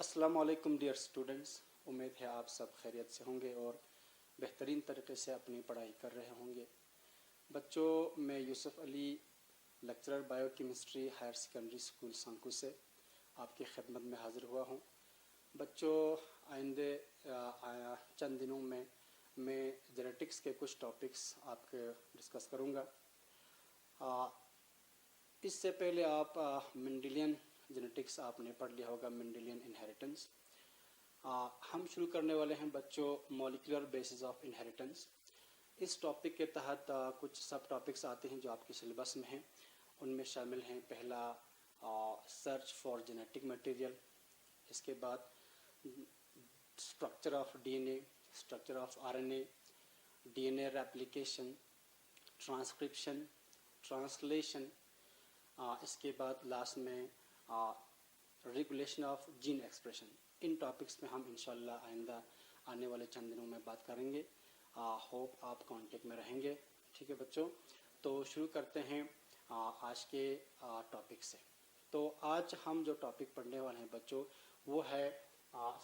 अस्सलाम वालेकुम dear students. उम्मीद है आप सब खैरियत से होंगे और बेहतरीन तरीके से अपनी पढ़ाई कर रहे होंगे। बच्चों, मैं Yusuf Ali, lecturer biochemistry higher secondary school Sankoo से आपकी खिदमत में हाज़िर हुआ हूँ। बच्चों, आइंदे चंद दिनों में मैं जेनेटिक्स के कुछ टॉपिक्स आपके डिस्कस करूँगा। इससे पहले आप मेंडेलियन जेनेटिक्स आपने पढ़ लिया होगा, मेंडेलियन इनहेरिटेंस। हम शुरू करने वाले हैं बच्चों मॉलिक्यूलर बेसिस ऑफ इनहेरिटेंस। इस टॉपिक के तहत कुछ सब टॉपिक्स आते हैं जो आपके सिलेबस में हैं। उनमें शामिल हैं पहला सर्च फॉर जेनेटिक मटेरियल, इसके बाद structure of DNA, structure of RNA, DNA replication, transcription, translation, इसके बाद लास्ट में regulation of gene expression. In topics में हम इंशाल्लाह आइंदा आने वाले चंद दिनों में बात करेंगे। होप आप कांटेक्ट में रहेंगे। ठीक है बच्चों, तो शुरू करते हैं आज के टॉपिक से। तो आज हम जो टॉपिक पढ़ने वाले हैं बच्चों वो है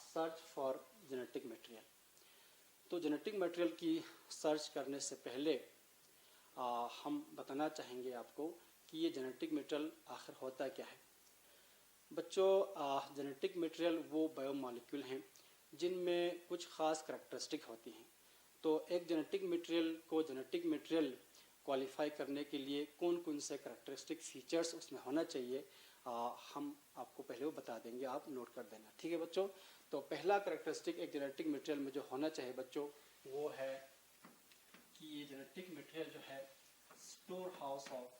सर्च फॉर जेनेटिक मटेरियल। तो जेनेटिक मटेरियल की सर्च करने से पहले हम बताना चाहेंगे आपको कि ये जेनेटिक मटेरियल आखिर होता क्या है। बच्चों, जेनेटिक मटेरियल वो बायोमॉलिक्यूल हैं जिनमें कुछ ख़ास करैक्टरिस्टिक होती हैं। तो एक जेनेटिक मटेरियल को जेनेटिक मटेरियल क्वालिफाई करने के लिए कौन कौन से करैक्टरिस्टिक फीचर्स उसमें होना चाहिए हम आपको पहले वो बता देंगे, आप नोट कर देना। ठीक है बच्चों, तो पहला करैक्टरिस्टिक एक जेनेटिक मटेरियल में जो होना चाहिए बच्चों वो है कि ये जेनेटिक मटेरियल जो है स्टोर हाउस ऑफ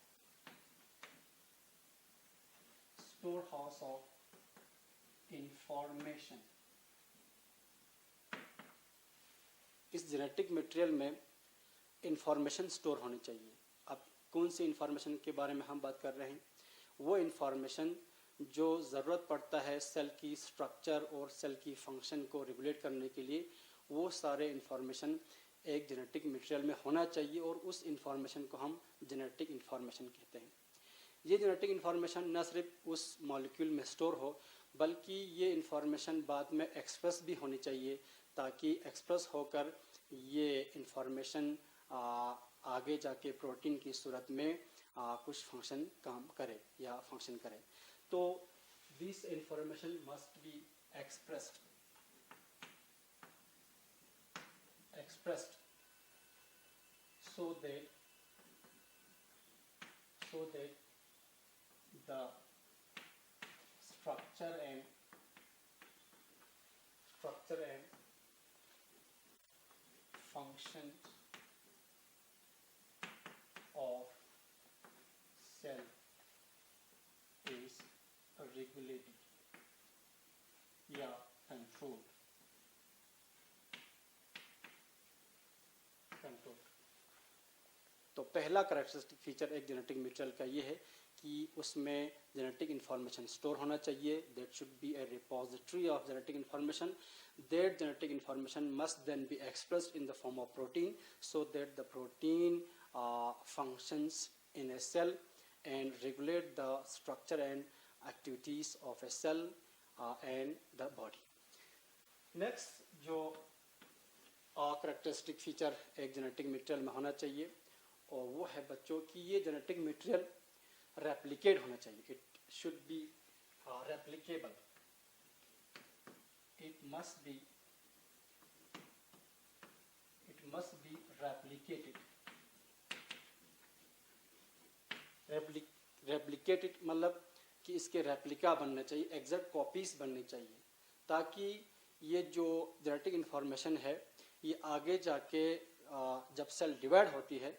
इंफॉर्मेशन। इस जेनेटिक मटेरियल में इंफॉर्मेशन स्टोर होनी चाहिए। अब कौन सी इंफॉर्मेशन के बारे में हम बात कर रहे हैं? वो इंफॉर्मेशन जो ज़रूरत पड़ता है सेल की स्ट्रक्चर और सेल की फंक्शन को रेगुलेट करने के लिए, वो सारे इंफॉर्मेशन एक जेनेटिक मटेरियल में होना चाहिए और उस इंफॉर्मेशन को हम जेनेटिक इंफॉर्मेशन कहते हैं। ये जेनेटिक इंफॉर्मेशन न सिर्फ उस मॉलिक्यूल में स्टोर हो बल्कि ये इंफॉर्मेशन बाद में एक्सप्रेस भी होनी चाहिए, ताकि एक्सप्रेस होकर ये इंफॉर्मेशन आगे जाके प्रोटीन की सूरत में कुछ फंक्शन काम करे या फंक्शन करे। तो this information must be expressed so that the structure and function of cell is regulated या controlled। तो पहला करैक्टरिस्टिक फीचर एक जेनेटिक मटेरियल का ये है कि उसमें जेनेटिक इंफॉर्मेशन स्टोर होना चाहिए। That should be a repository of genetic information. That genetic information must then be expressed in the form of protein so that the protein functions in a cell and regulate the structure and activities of a cell and the body। Next जो characteristic feature एक genetic material में होना चाहिए और वो है बच्चों कि ये जेनेटिक मटेरियल रेप्लिकेट होना चाहिए। It should be replicable. It must be replicated. Replicated मतलब कि इसके रेप्लिका बनना चाहिए, एग्जैक्ट कॉपीज बननी चाहिए, ताकि ये जो जेनेटिक इंफॉर्मेशन है ये आगे जाके जब सेल डिवाइड होती है,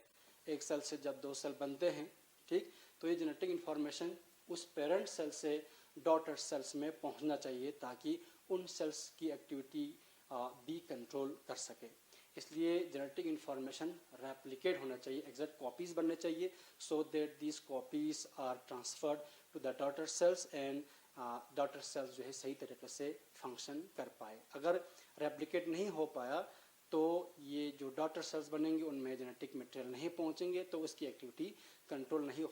एक सेल से जब दो सेल बनते हैं, ठीक, तो ये जेनेटिक इंफॉर्मेशन उस पेरेंट सेल से डॉटर सेल्स में पहुंचना चाहिए ताकि उन सेल्स की एक्टिविटी भी कंट्रोल कर सके। इसलिए जेनेटिक इंफॉर्मेशन रेप्लिकेट होना चाहिए, एग्जैक्ट कॉपीज बनने चाहिए so that these copies are transferred to the daughter cells and daughter cells जो है सही तरीके से फंक्शन कर पाए। अगर रेप्लिकेट नहीं हो पाया तो ये जो डॉटर सेल्स बनेंगे उनमें जेनेटिक मटेरियल नहीं पहुंचेंगे, तो उसकी एक्टिविटी कंट्रोल नहीं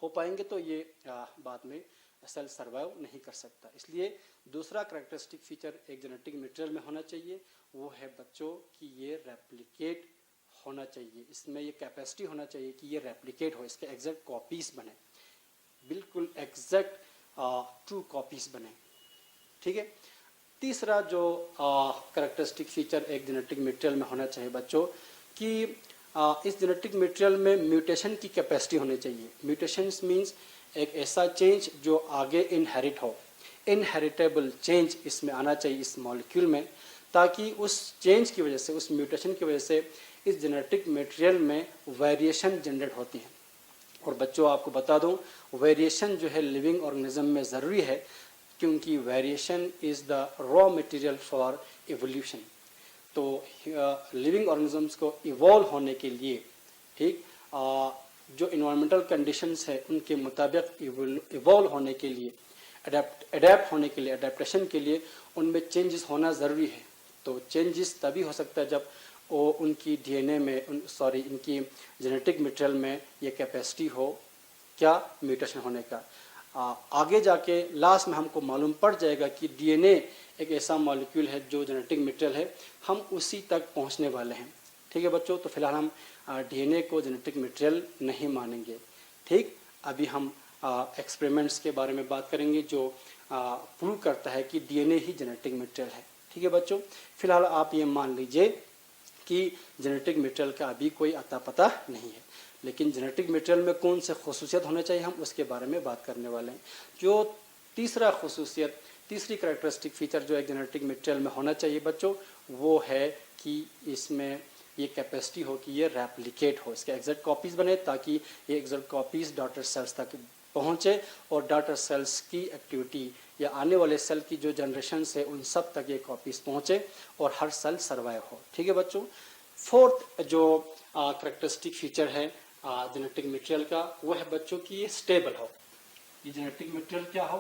हो पाएंगे, तो ये बाद में सेल सर्वाइव नहीं कर सकता। इसलिए दूसरा कैरेक्टरिस्टिक फीचर एक जेनेटिक मटेरियल में होना चाहिए वो है बच्चों कि ये रेप्लिकेट होना चाहिए, इसमें ये कैपेसिटी होना चाहिए कि ये रेप्लिकेट हो, इसके एग्जैक्ट कॉपीज बने, बिल्कुल एग्जैक्ट ट्रू कॉपीज बने। ठीक है। तीसरा जो कैरेक्टरिस्टिक फीचर एक जेनेटिक मटेरियल में होना चाहिए बच्चों कि इस जेनेटिक मटेरियल में म्यूटेशन की कैपेसिटी होनी चाहिए। म्यूटेशंस मींस एक ऐसा चेंज जो आगे इनहेरिट हो, इनहेरिटेबल चेंज इसमें आना चाहिए इस मॉलिक्यूल में, ताकि उस चेंज की वजह से, उस म्यूटेशन की वजह से इस जेनेटिक मटेरियल में वेरिएशन जनरेट होती है। और बच्चों आपको बता दूं वेरिएशन जो है लिविंग ऑर्गेनिज्म में ज़रूरी है, क्योंकि variation is the raw material for evolution. तो लिविंग ऑर्गेनिजम्स को इवॉल्व होने के लिए, ठीक, जो इन्वायरमेंटल कंडीशंस है उनके मुताबिक इवॉल्व होने के लिए, अडेप्ट होने के लिए, अडेप्टेशन के लिए उनमें चेंजेस होना ज़रूरी है। तो चेंजेस तभी हो सकता है जब वो उनकी डीएनए में इनकी जेनेटिक मटेरियल में ये कैपेसिटी हो, क्या, म्यूटेशन होने का। आगे जाके लास्ट में हमको मालूम पड़ जाएगा कि डीएनए एक ऐसा मॉलिक्यूल है जो जेनेटिक मटेरियल है, हम उसी तक पहुंचने वाले हैं। ठीक है बच्चों, तो फिलहाल हम डीएनए को जेनेटिक मटेरियल नहीं मानेंगे। ठीक, अभी हम एक्सपेरिमेंट्स के बारे में बात करेंगे जो प्रूव करता है कि डीएनए ही जेनेटिक मटेरियल है। ठीक है बच्चों, फिलहाल आप ये मान लीजिए कि जेनेटिक मटेरियल का अभी कोई अता पता नहीं है, लेकिन जेनेटिक मटेरियल में कौन से खसूसियत होने चाहिए हम उसके बारे में बात करने वाले हैं। जो तीसरा खसूसियत, तीसरी कैरेक्टरिस्टिक फीचर जो एक जेनेटिक मटेरियल में होना चाहिए बच्चों, वो है कि इसमें ये कैपेसिटी हो कि ये रेप्लिकेट हो, इसके एग्जैक्ट कॉपीज बने, ताकि ये एग्जैक्ट कॉपीज डॉटर सेल्स तक पहुँचे और डॉटर सेल्स की एक्टिविटी या आने वाले सेल की जो जनरेशन है उन सब तक ये कॉपीज पहुँचे और हर सेल सर्वाइव हो। ठीक है बच्चों। फोर्थ जो कैरेक्टरिस्टिक फीचर है जेनेटिक मटेरियल का वो है बच्चों कि ये स्टेबल हो। ये जेनेटिक मटेरियल क्या हो?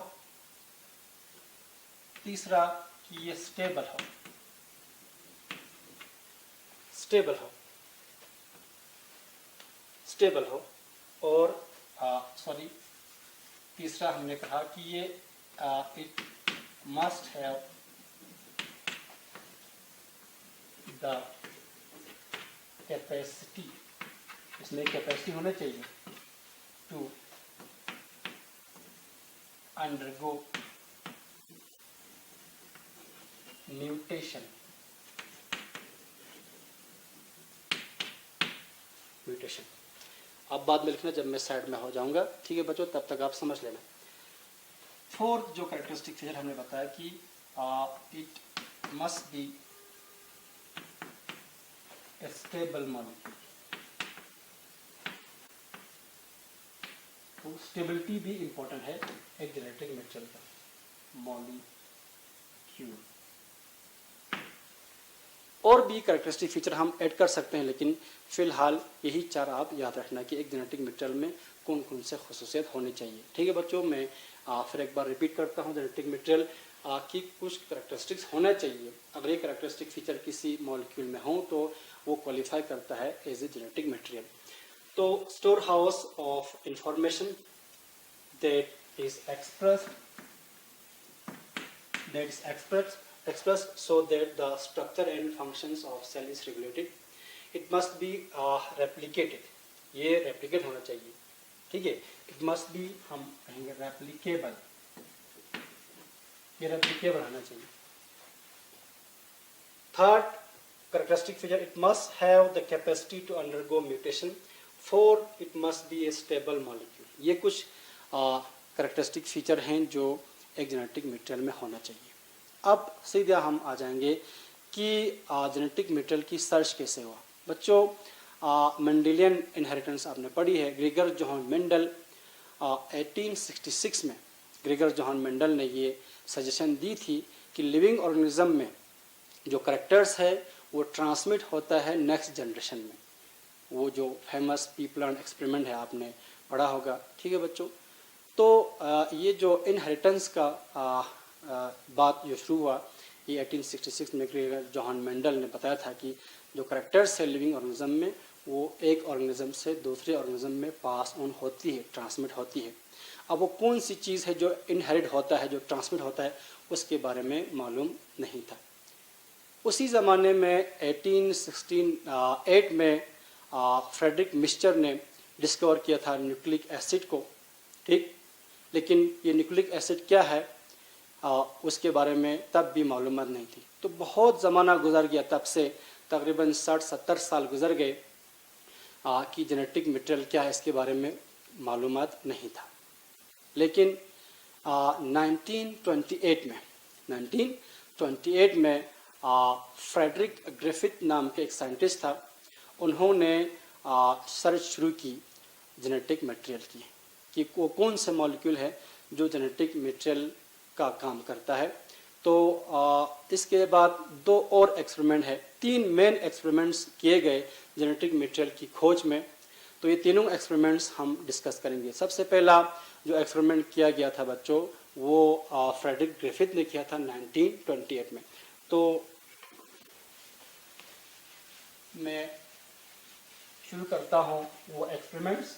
तीसरा कि ये स्टेबल हो, स्टेबल हो, स्टेबल हो। और तीसरा हमने कहा कि ये it must have the capacity, इसमें कैपेसिटी होना चाहिए टू अंडरगो म्यूटेशन, म्यूटेशन। अब बाद में लिखना जब मैं साइड में हो जाऊंगा। ठीक है बच्चों, तब तक आप समझ लेना। फोर्थ जो कैरेक्टरिस्टिक फीचर हमने बताया कि it must be A stable molecule. तो स्टेबिलिटी भी इंपॉर्टेंट है एक जेनेटिक मटेरियल का, मॉलिक्यूल। और भी कैरेक्टरिस्टिक फीचर हम ऐड कर सकते हैं, लेकिन फिलहाल यही चार आप याद रखना कि एक जेनेटिक मटेरियल में कौन कौन से खसूसियत होनी चाहिए। ठीक है बच्चों, मैं फिर एक बार रिपीट करता हूँ। जेनेटिक मटेरियल की कुछ कैरेक्टरिस्टिक्स होना चाहिए। अगर ये कैरेक्टरिस्टिक फीचर किसी मॉलिक्यूल में हो तो वो क्वालिफाई करता है एज ए जेनेटिक मटेरियल। तो store house of information that is expressed so that the structure and functions of cell is regulated. It must be replicated. ये replicate होना चाहिए। ठीक है। It must be, हम कहेंगे replicable, ये replicable होना चाहिए। Third characteristic feature, it must have the capacity to undergo mutation. Fourth, it must be a stable molecule. ये कुछ characteristic feature हैं जो एक जेनेटिक मटेरियल में होना चाहिए। अब सीधा हम आ जाएंगे कि जेनेटिक मटेरियल की सर्च कैसे हुआ। बच्चों मेंडेलियन इनहेरिटेंस आपने पढ़ी है। ग्रेगर जोहान मेंडल 1866 में ग्रेगर जोहान मेंडल ने ये सजेशन दी थी कि लिविंग ऑर्गेनिज्म में जो करैक्टर्स है वो ट्रांसमिट होता है नेक्स्ट जनरेशन में। वो जो फेमस पी प्लांट एक्सपेरिमेंट है आपने पढ़ा होगा। ठीक है बच्चों, तो ये जो इनहेरिटेंस का बात जो शुरू हुआ ये 1866 में ग्रेगर जोहान मेंडल ने बताया था कि जो करैक्टर्स है लिविंग ऑर्गेनिज्म में वो एक ऑर्गेनिज्म से दूसरे ऑर्गेनिज्म में पास ऑन होती है, ट्रांसमिट होती है। अब वो कौन सी चीज़ है जो इनहेरिट होता है, जो ट्रांसमिट होता है, उसके बारे में मालूम नहीं था। उसी ज़माने में 1868 में फ्रेडरिक मिक्सचर ने डिस्कवर किया था न्यूक्लिक एसिड को, ठीक। लेकिन ये न्यूक्लिक एसिड क्या है उसके बारे में तब भी मालूमात नहीं थी। तो बहुत ज़माना गुजर गया, तब से तकरीबन 60-70 साल गुजर गए कि जेनेटिक मटेरियल क्या है इसके बारे में मालूमात नहीं था। लेकिन 1928 में फ्रेडरिक ग्रिफिथ नाम के एक साइंटिस्ट था, उन्होंने सर्च शुरू की जेनेटिक मटेरियल की कि वो कौन से मॉलिक्यूल है जो जेनेटिक मटेरियल का काम करता है। तो इसके बाद 2 और एक्सपेरिमेंट है, 3 मेन एक्सपेरिमेंट्स किए गए जेनेटिक मटेरियल की खोज में। तो ये तीनों एक्सपेरिमेंट्स हम डिस्कस करेंगे। सबसे पहला जो एक्सपेरिमेंट किया गया था बच्चों, वो फ्रेडरिक ग्रिफिथ ने किया था 1928 में। तो मैं शुरू करता हूँ वो एक्सपेरिमेंट्स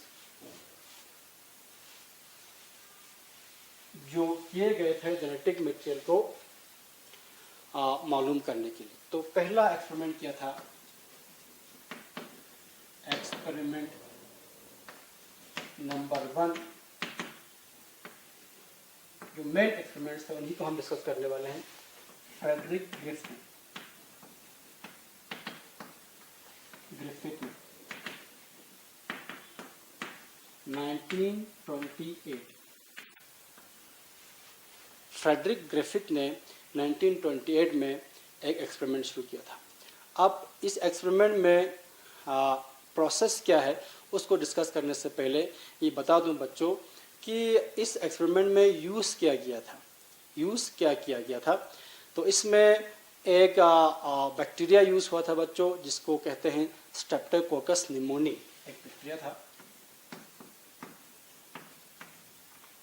जो किए गए थे जेनेटिक मटेरियल को मालूम करने के लिए। तो पहला एक्सपेरिमेंट किया था एक्सपेरिमेंट नंबर 1। जो मेन एक्सपेरिमेंट्स थे उन्हीं को हम डिस्कस करने वाले हैं। Frederick Griffith 1928। फ्रेडरिक ग्रिफिथ ने 1928 में एक एक्सपेरिमेंट शुरू किया था। अब इस एक्सपेरिमेंट में प्रोसेस क्या है उसको डिस्कस करने से पहले ये बता दूं बच्चों कि इस एक्सपेरिमेंट में यूज़ क्या किया था। तो इसमें एक बैक्टीरिया यूज़ हुआ था बच्चों, जिसको कहते हैं स्ट्रेप्टोकोकस निमोनी। एक बैक्टीरिया था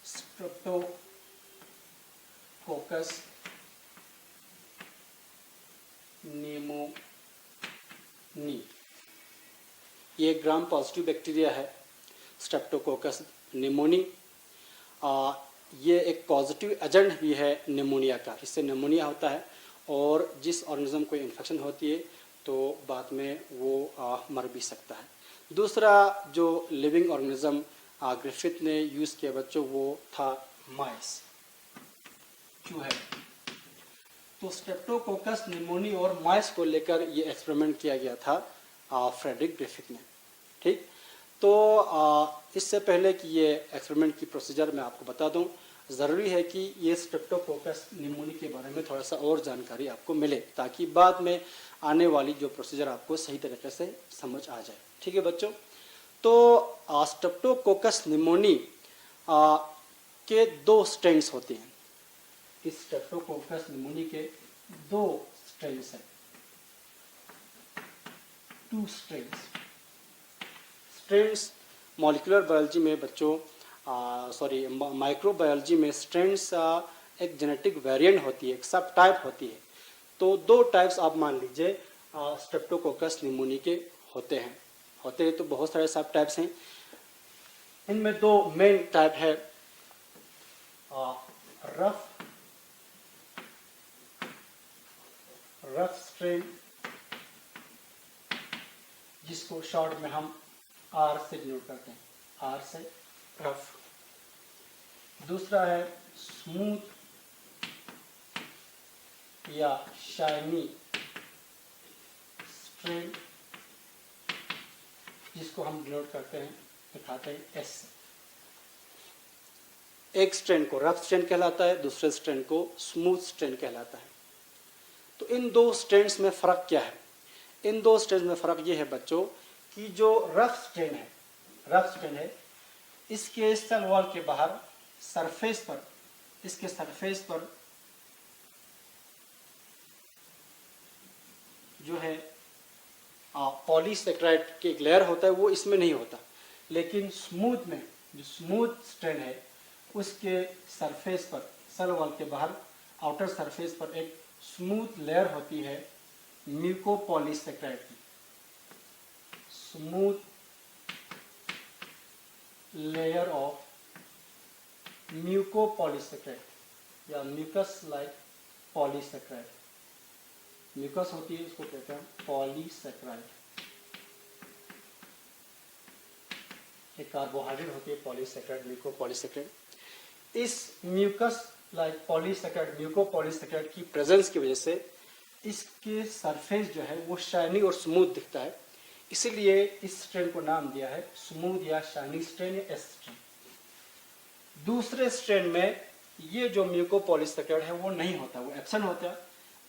स्ट्रेप्टोकोकस निमोनी। ये ग्राम पॉजिटिव बैक्टीरिया है स्ट्रेप्टोकोकस निमोनी। ये एक पॉजिटिव एजेंट भी है निमोनिया का, इससे निमोनिया होता है और जिस ऑर्गेनिज्म को इन्फेक्शन होती है तो बाद में वो मर भी सकता है। दूसरा जो लिविंग ऑर्गेनिज्म ग्रिफिथ ने यूज़ किया बच्चों, वो था माइस, चूहे। तो स्ट्रेप्टोकोकस निमोनी और माइस को लेकर ये एक्सपेरिमेंट किया गया था फ्रेडरिक ग्रिफिथ ने, ठीक। तो इससे पहले कि ये एक्सपेरिमेंट की प्रोसीजर मैं आपको बता दूं, ज़रूरी है कि ये स्ट्रेप्टोकोकस निमोनी के बारे में थोड़ा सा और जानकारी आपको मिले, ताकि बाद में आने वाली जो प्रोसीजर आपको सही तरीके से समझ आ जाए, ठीक है बच्चों। तो स्ट्रेप्टोकोकस निमोनी के 2 स्ट्रेन्स होते हैं। इस स्ट्रेप्टोकोकस निमोनी के 2 स्ट्रेन्स हैं, 2 स्ट्रेन्स। मॉलिक्यूलर बायोलॉजी में बच्चों माइक्रोबायोलॉजी में स्ट्रेन्स एक जेनेटिक वेरिएंट होती है, एक सब टाइप होती है। तो 2 टाइप्स आप मान लीजिए स्ट्रेप्टोकोकस निमोनी के होते हैं तो बहुत सारे सब टाइप्स हैं। इनमें 2 मेन टाइप है, रफ स्ट्रेन, जिसको शॉर्ट में हम आर से डिनोट करते हैं, आर से रफ। दूसरा है स्मूथ या शाइनी स्ट्रेन, जिसको हम डिनोट करते हैं, दिखाते हैं एस से। एक स्ट्रेन को रफ स्ट्रेन कहलाता है, दूसरे स्ट्रेन को स्मूथ स्ट्रेन कहलाता है। तो इन 2 स्ट्रेन्स में फ़र्क क्या है? इन 2 स्ट्रेन में फ़र्क ये है बच्चों कि जो रफ स्ट्रेन है, इसके सेल वॉल के बाहर सरफेस पर, इसके सरफेस पर जो है पॉलीसेकेराइड की एक लेयर होता है, वो इसमें नहीं होता। लेकिन स्मूथ में, जो स्मूथ स्ट्रेन है, उसके सरफेस पर, सेल वॉल के बाहर आउटर सरफेस पर एक स्मूथ लेयर होती है म्यूकोपॉलीसेकेराइड की, स्मूथ लेयर ऑफ म्यूकोपॉलीसेकेराइड या म्यूकस लाइक पॉलीसेकेराइड। म्यूकस होती है, इसको कहते हैं पॉलीसेकेराइड। एक कार्बोहाइड्रेट होती है पॉलीसेकेराइड, म्यूकोपॉलीसेकेराइड। इस म्यूकस लाइक पॉलीसेकेराइड, म्यूकोपॉलीसेकेराइड की प्रेजेंस की वजह से इसके सरफेस जो है वो शाइनी और स्मूथ दिखता है, इसीलिए इस स्ट्रेन को नाम दिया है स्मूथ या शाइनी स्ट्रेन या एस स्ट्रेन। दूसरे स्ट्रेन में ये जो म्यूकोपॉलीसेकेराइड है वो नहीं होता, वो एब्सेंट होता है।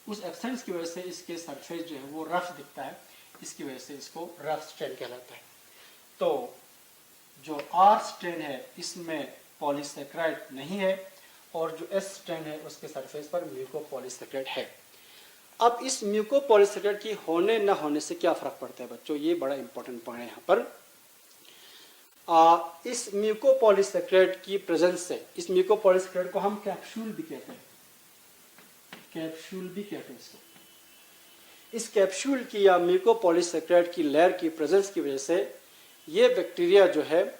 उस एब्सेंस की वजह से इसके सरफेस जो है वो रफ दिखता है, इसकी वजह से इसको रफ स्ट्रेन कहलाता है। तो जो आर स्ट्रेन है इसमें पॉलीसेकेराइड नहीं है, और जो एस स्ट्रेन है उसके सरफेस पर म्यूकोपॉलीसेकेराइड है। अब इस म्यूकोपॉलीसेकेराइड की होने न होने से क्या फर्क पड़ता है बच्चों, ये बड़ा इंपॉर्टेंट पॉइंट है यहाँ पर। इस म्यूकोपॉलीसेकेराइड की प्रेजेंस से, इस म्यूकोपॉलीसेकेराइड को हम कैप्सूल भी कहते हैं, कैप्सूल भी कहते हैं इसको। इस कैप्सूल की या म्यूकोपॉलीसेकेराइड की लेयर की प्रेजेंस की वजह से ये बैक्टीरिया जो है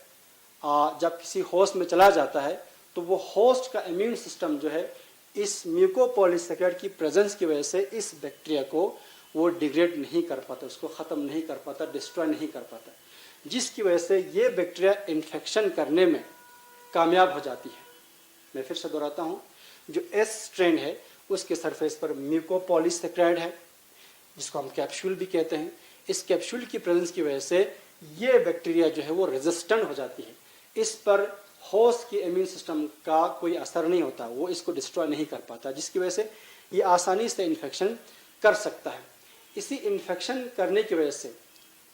जब किसी होस्ट में चला जाता है तो वो होस्ट का इम्यून सिस्टम जो है इस म्यूकोपॉलीसेकेराइड की प्रेजेंस की वजह से इस बैक्टीरिया को वो डिग्रेड नहीं कर पाता, उसको ख़त्म नहीं कर पाता, डिस्ट्रॉय नहीं कर पाता, जिसकी वजह से ये बैक्टीरिया इन्फेक्शन करने में कामयाब हो जाती है। मैं फिर से दोहराता हूँ, जो एस स्ट्रेन है उसके सरफेस पर म्यूकोपॉलीसेकेराइड है जिसको हम कैप्सूल भी कहते हैं। इस कैप्सूल की प्रेजेंस की वजह से ये बैक्टीरिया जो है वो रेजिस्टेंट हो जाती है, इस पर होस्ट के इम्यून सिस्टम का कोई असर नहीं होता, वो इसको डिस्ट्रॉय नहीं कर पाता, जिसकी वजह से ये आसानी से इन्फेक्शन कर सकता है। इसी इन्फेक्शन करने की वजह से,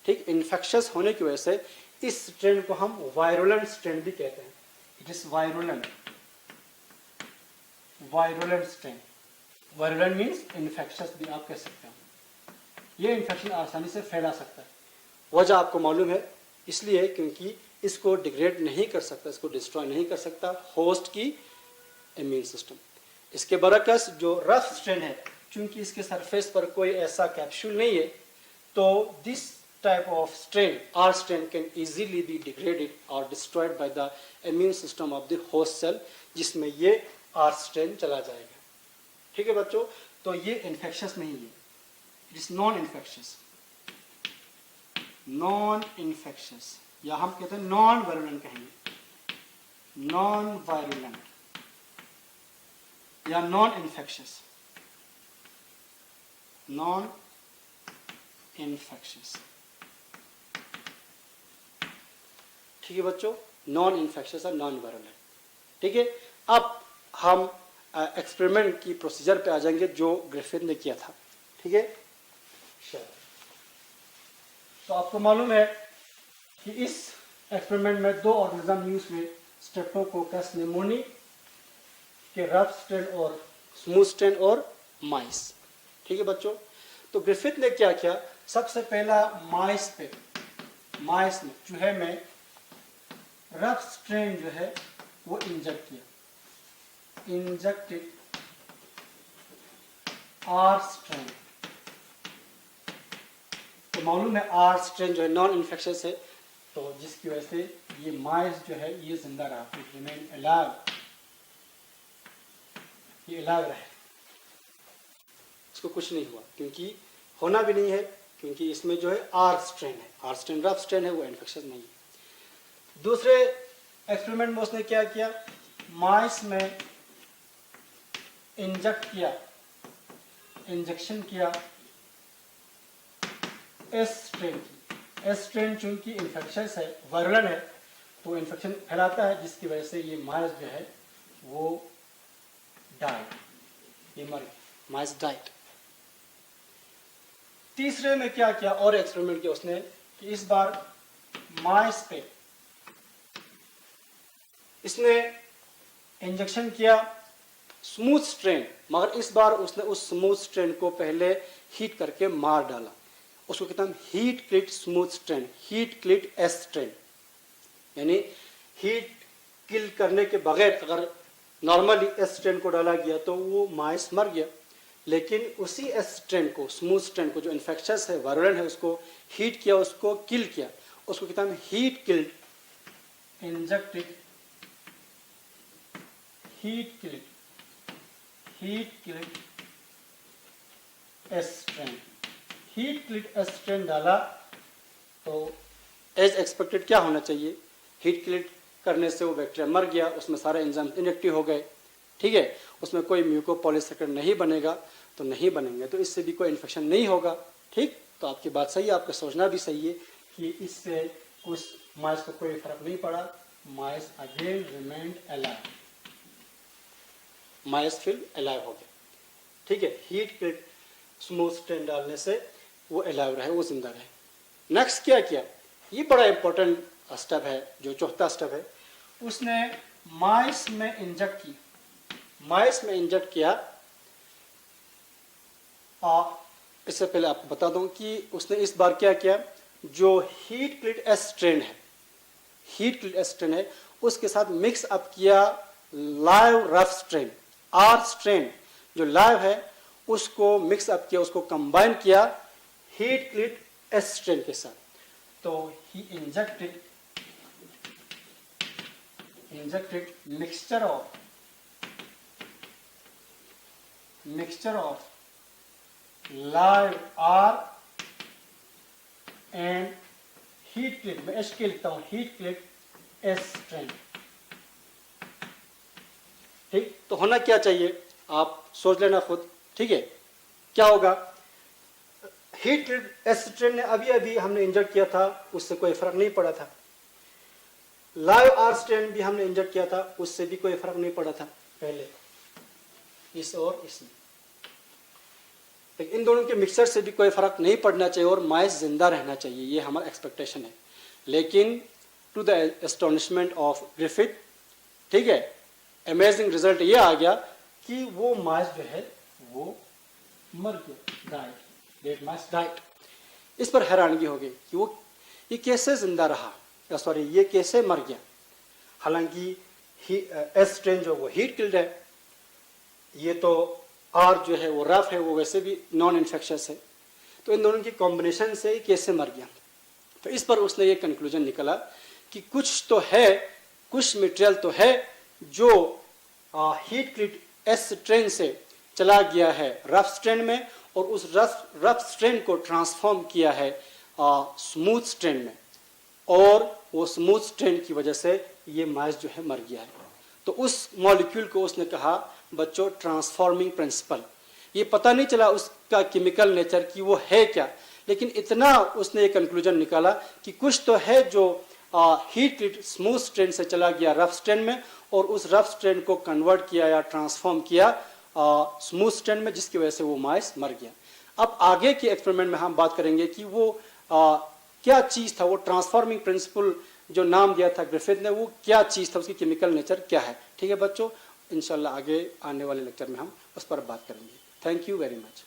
ठीक, इन्फेक्शस होने की वजह से इस स्ट्रेन को हम वायरुलेंट स्ट्रेन भी कहते हैं। It is virulent, virulent strain. Virulent means infectious भी आप कह सकते हो। ये इन्फेक्शन आसानी से फैला सकता है। वजह आपको मालूम है, इसलिए क्योंकि इसको डिग्रेड नहीं कर सकता, इसको डिस्ट्रॉय नहीं कर सकता होस्ट की इम्यून सिस्टम। इसके बरकस जो रफ स्ट्रेन है, चूंकि इसके सरफेस पर कोई ऐसा कैप्सूल नहीं है, तो this type of strain, R strain, can easily be degraded और destroyed by the immune system of the host cell, जिसमें ये आर स्ट्रेन चला जाएगा। ठीक है बच्चों, तो ये इन्फेक्शस नहीं है, it is non infectious, non infectious, या हम कहते हैं नॉन वायरुलेंट कहेंगे, नॉन वायरुलेंट या नॉन इन्फेक्शस, नॉन इन्फेक्शस। ठीक है बच्चों, नॉन इन्फेक्शस और नॉन वायरुलेंट। ठीक है, अब हम एक्सपेरिमेंट की प्रोसीजर पे आ जाएंगे जो ग्रिफिथ ने किया था। ठीक है, तो आपको मालूम है कि इस एक्सपेरिमेंट में दो ऑर्गेनिज्म यूज हुए, स्ट्रेप्टोकोकस निमोनी के रफ स्ट्रेन और स्मूथ स्ट्रेन और माइस। ठीक है बच्चों, तो ग्रिफिथ ने क्या किया, सबसे पहला माइस में चूहे में रफ स्ट्रेन जो है वो इंजेक्ट किया, इंजेक्टेड आर स्ट्रेन। तो मालूम है आर स्ट्रेन जो है नॉन इन्फेक्शस है, तो जिसकी वजह से ये माइस जो है ये जिंदा रहा, रिमेन अलाइव, ये अलाइव रहे, इसको कुछ नहीं हुआ, क्योंकि होना भी नहीं है, क्योंकि इसमें जो है आर स्ट्रेन है, आर स्ट्रेन रफ स्ट्रेन है, वो इन्फेक्शस नहीं है। दूसरे एक्सपेरिमेंट में उसने क्या किया, माइस में इंजेक्शन किया एस स्ट्रेन की। एस स्ट्रेन चूंकि इन्फेक्शस है, वायरुलेंट है, तो इन्फेक्शन फैलाता है, जिसकी वजह से ये माइस जो है वो डाइड, ये मर गया, माइस डाइड। तीसरे में क्या किया, और एक्सपेरिमेंट किया उसने कि इस बार माइस पे इसने इंजेक्शन किया स्मूथ स्ट्रेन, मगर इस बार उसने उस स्मूथ स्ट्रेन को पहले हीट करके मार डाला, उसको कहते हैं heat killed smooth strain, heat killed S strain. यानी हीट किल करने के बगैर अगर नॉर्मली एस स्ट्रेन को डाला गया तो वो माइस मर गया, लेकिन उसी स्ट्रेन को, स्मूथ स्ट्रेन को जो इन्फेक्शस है, वायरल है, उसको हीट किया, उसको किल किया, उसको कहते हैं heat killed, injected heat killed strain. Heat killed strain डाला तो एज एक्सपेक्टेड क्या होना चाहिए, हीट किल्ड करने से वो बैक्टीरिया मर गया, उसमें सारे एंजाइम इनएक्टिव हो गए, ठीक है, उसमें कोई म्यूकोपॉलीसेकेराइड नहीं बनेगा, तो नहीं बनेंगे तो इससे भी कोई इन्फेक्शन नहीं होगा, ठीक। तो आपकी बात सही है, आपका सोचना भी सही है कि इससे उस माइस को कोई फर्क नहीं पड़ा, माइस अगेन रिमेन्ड अलाइव, माइस फिर अलाइव हो गया, ठीक है। हीट किल्ड स्मूथ स्ट्रेन डालने से वो अलाइव रहे, वो जिंदा रहे। नेक्स्ट क्या किया, ये बड़ा इंपॉर्टेंट स्टेप है, जो चौथा स्टेप है, उसने माइस में इंजेक्ट की, माइस में इंजेक्ट किया। इससे पहले आपको बता दूं कि उसने इस बार क्या किया, जो हीट किल्ड स्ट्रेन है, हीट किल्ड स्ट्रेन है, उसके साथ मिक्स अप किया live rough strain, R strain जो लाइव है उसको मिक्स अप किया, उसको कंबाइन किया हीट किल्ड स्ट्रेन के साथ। तो he injected mixture of live R and heat click, मैं H के लिखता हूं, heat click स्ट्रेन, ठीक। तो होना क्या चाहिए आप सोच लेना खुद, ठीक है। क्या होगा, हीट क्लिक स्ट्रेन ने अभी अभी हमने इंजेक्ट किया था, उससे कोई फर्क नहीं पड़ा था। लाइव आर स्ट्रेन भी हमने इंजेक्ट किया था, उससे भी कोई फर्क नहीं पड़ा था पहले, इस और इसमें। इन दोनों के मिक्सचर से भी कोई फर्क नहीं पड़ना चाहिए और माइस जिंदा रहना चाहिए, ये हमारा एक्सपेक्टेशन है। लेकिन to the astonishment of Griffith, ठीक है, अमेजिंग रिजल्ट ये आ गया कि वो माइस जो है वो मर गया, डाइड, डेड माइस डाइड। इस पर हैरानगी हो गई कि वो ये कैसे जिंदा रहा, सॉरी ये कैसे मर गया, हालांकि एस स्ट्रेन जो वो हीट किल्ड है, ये तो आर जो है वो रफ है, वो वैसे भी नॉन इन्फेक्शस है, तो इन दोनों की कॉम्बिनेशन से कैसे मर गया। तो इस पर उसने ये कंक्लूजन निकला कि कुछ तो है, कुछ मटेरियल तो है जो हीट किल्ड एस स्ट्रेन से चला गया है रफ स्ट्रेन में, और उस रफ स्ट्रेन को ट्रांसफॉर्म किया है स्मूथ स्ट्रेन में, और वो स्मूथ स्ट्रेन की वजह से ये माइस जो है मर गया है। तो उस मॉलिक्यूल को उसने कहा बच्चों ट्रांसफॉर्मिंग प्रिंसिपल। ये पता नहीं चला उसका केमिकल नेचर कि वो है क्या, लेकिन इतना उसने ये कंक्लूजन निकाला कि कुछ तो है जो हीट किल्ड स्मूथ स्ट्रेन से चला गया रफ स्ट्रेन में, और उस रफ स्ट्रेन को कन्वर्ट किया या ट्रांसफॉर्म किया स्मूथ स्ट्रेन में, जिसकी वजह से वो माइस मर गया। अब आगे के एक्सपेरिमेंट में हम बात करेंगे कि वो क्या चीज़ था, वो ट्रांसफॉर्मिंग प्रिंसिपल जो नाम दिया था ग्रिफिथ ने, वो क्या चीज़ था, उसकी केमिकल नेचर क्या है, ठीक है बच्चों। इंशाल्लाह आगे आने वाले लेक्चर में हम उस पर बात करेंगे। Thank you very much.